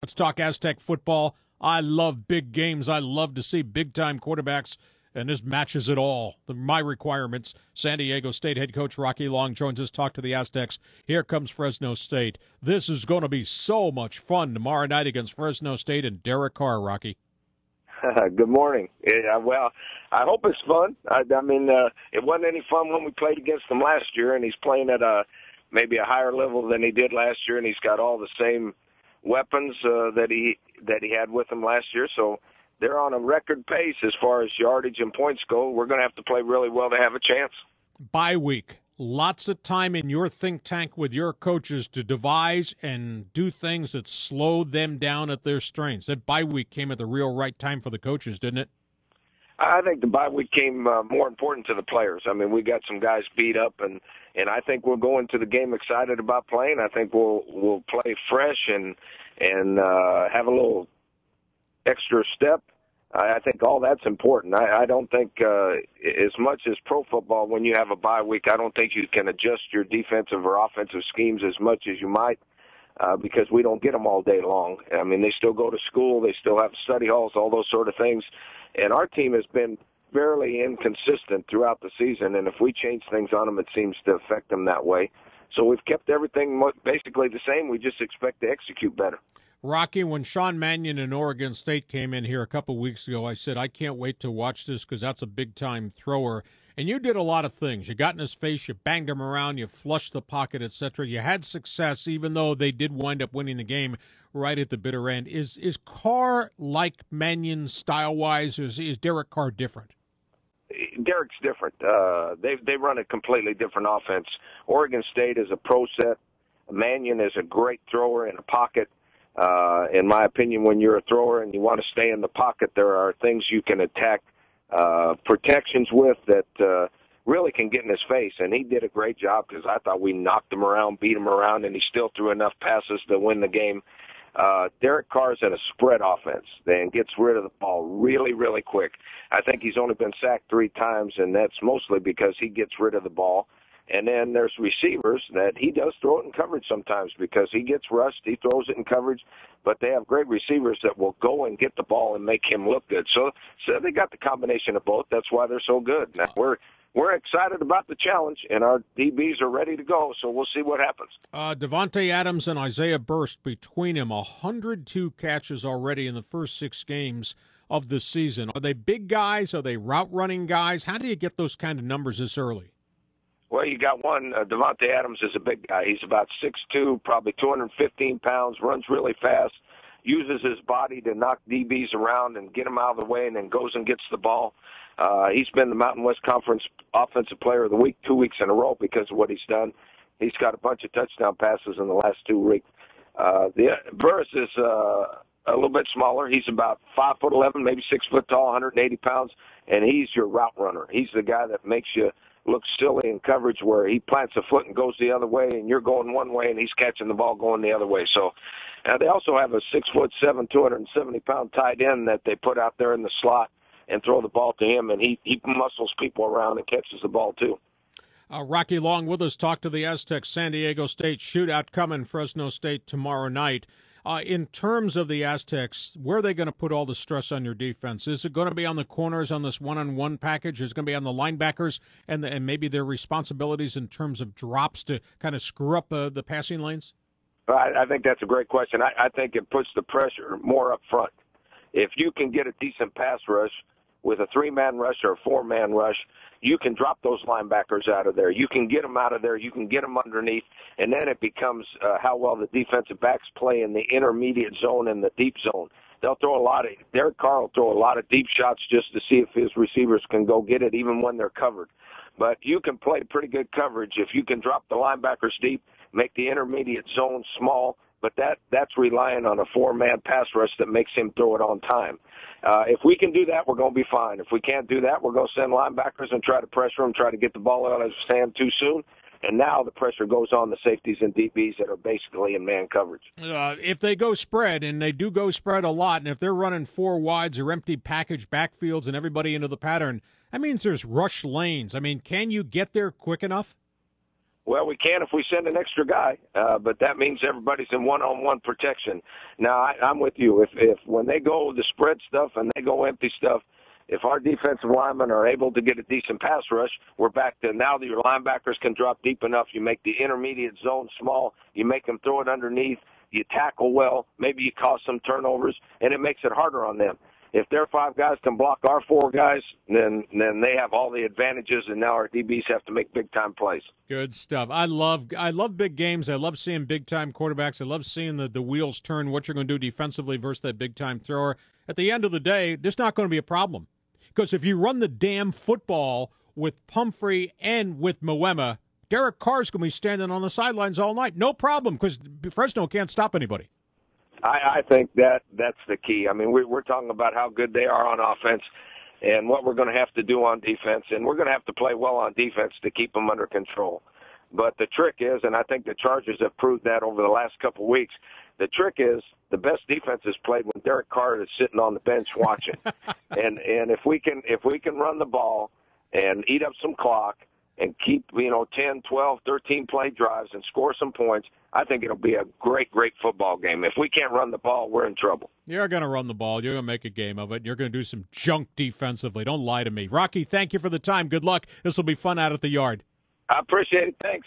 Let's talk Aztec football. I love big games. I love to see big-time quarterbacks, and this matches it all. My requirements. San Diego State head coach Rocky Long joins us to talk to the Aztecs. Here comes Fresno State. This is going to be so much fun tomorrow night against Fresno State and Derek Carr, Rocky. Good morning. Yeah, well, I hope it's fun. I mean, it wasn't any fun when we played against him last year, and he's playing at maybe a higher level than he did last year, and he's got all the same weapons that he had with him last year. So they're on a record pace as far as yardage and points go. We're going to have to play really well to have a chance. Bye week. Lots of time in your think tank with your coaches to devise and do things that slow them down at their strengths. That bye week came at the real right time for the coaches, didn't it? I think the bye week came more important to the players. I mean, we got some guys beat up, and I think we'll go into the game excited about playing. I think we'll play fresh and have a little extra step. I think all that's important. I don't think as much as pro football, when you have a bye week, I don't think you can adjust your defensive or offensive schemes as much as you might because we don't get them all day long. I mean, they still go to school. They still have study halls, all those sort of things. And our team has been fairly inconsistent throughout the season, and if we change things on them, it seems to affect them that way. So we've kept everything basically the same. We just expect to execute better. Rocky, when Sean Mannion and Oregon State came in here a couple weeks ago, I said, I can't wait to watch this because that's a big-time thrower. And you did a lot of things. You got in his face, you banged him around, you flushed the pocket, etc. You had success, even though they did wind up winning the game right at the bitter end. Is Carr like Mannion style-wise, or is Derek Carr different? Derek's different. They run a completely different offense. Oregon State is a pro set. Mannion is a great thrower in a pocket. In my opinion, when you're a thrower and you want to stay in the pocket, there are things you can attack protections with that really can get in his face. And he did a great job because I thought we knocked him around, beat him around, and he still threw enough passes to win the game. Derek Carr's in a spread offense and gets rid of the ball really, really quick. I think he's only been sacked 3 times, and that's mostly because he gets rid of the ball. And then there's receivers that he does throw it in coverage sometimes because he gets rushed, he throws it in coverage, but they have great receivers that will go and get the ball and make him look good. So they got the combination of both. That's why they're so good. Now, we're excited about the challenge, and our DBs are ready to go, so we'll see what happens. Davante Adams and Isaiah Burst, between them, 102 catches already in the first 6 games of the season. Are they big guys? Are they route-running guys? How do you get those kind of numbers this early? Well, you got one. Davante Adams is a big guy. He's about 6'2", probably 215 pounds, runs really fast, uses his body to knock DBs around and get them out of the way, and then goes and gets the ball. He's been the Mountain West Conference Offensive Player of the Week 2 weeks in a row because of what he's done. He's got a bunch of touchdown passes in the last 2 weeks. Burris is a little bit smaller. He's about 5'11", maybe 6 foot tall, 180 pounds, and he's your route runner. He's the guy that makes you look silly in coverage where he plants a foot and goes the other way, and you're going one way, and he's catching the ball going the other way. So they also have a 6'7", 270-pound tight end that they put out there in the slot and throw the ball to him, and he muscles people around and catches the ball too. Rocky Long with us. Talk to the Aztecs. San Diego State shootout coming, Fresno State tomorrow night. In terms of the Aztecs, where are they going to put all the stress on your defense? Is it going to be on the corners on this one-on-one package? Is it going to be on the linebackers and maybe their responsibilities in terms of drops to kind of screw up the passing lanes? I think that's a great question. I think it puts the pressure more up front. If you can get a decent pass rush with a 3-man rush or a 4-man rush, you can drop those linebackers out of there. You can get them out of there. You can get them underneath. And then it becomes how well the defensive backs play in the intermediate zone and the deep zone. They'll throw Derek Carr will throw a lot of deep shots just to see if his receivers can go get it even when they're covered. But you can play pretty good coverage if you can drop the linebackers deep, make the intermediate zone small, but that's relying on a 4-man pass rush that makes him throw it on time. If we can do that, we're going to be fine. If we can't do that, we're going to send linebackers and try to pressure them, try to get the ball out of his hand too soon. And now the pressure goes on the safeties and DBs that are basically in man coverage. If they go spread, and they do go spread a lot, and if they're running 4 wides or empty package backfields and everybody into the pattern, that means there's rush lanes. I mean, can you get there quick enough? Well, we can if we send an extra guy, but that means everybody's in one-on-one protection. Now, I'm with you. If when they go the spread stuff and they go empty stuff, if our defensive linemen are able to get a decent pass rush, we're back to now that your linebackers can drop deep enough. You make the intermediate zone small. You make them throw it underneath. You tackle well. Maybe you cause some turnovers, and it makes it harder on them. If their 5 guys can block our 4 guys, then they have all the advantages, and now our DBs have to make big-time plays. Good stuff. I love big games. I love seeing big-time quarterbacks. I love seeing the wheels turn, what you're going to do defensively versus that big-time thrower. At the end of the day, there's not going to be a problem. Because if you run the damn football with Pumphrey and with Moema, Derek Carr's going to be standing on the sidelines all night. No problem, because Fresno can't stop anybody. I think that's the key. I mean, we're talking about how good they are on offense and what we're going to have to do on defense, and we're going to have to play well on defense to keep them under control. But the trick is, and I think the Chargers have proved that over the last couple of weeks, the trick is the best defense is played when Derek Carr is sitting on the bench watching. and if we can run the ball and eat up some clock and keep, 10, 12, 13 play drives and score some points, I think it'll be a great, great football game. If we can't run the ball, we're in trouble. You're going to run the ball. You're going to make a game of it. You're going to do some junk defensively. Don't lie to me. Rocky, thank you for the time. Good luck. This will be fun out at the yard. I appreciate it. Thanks.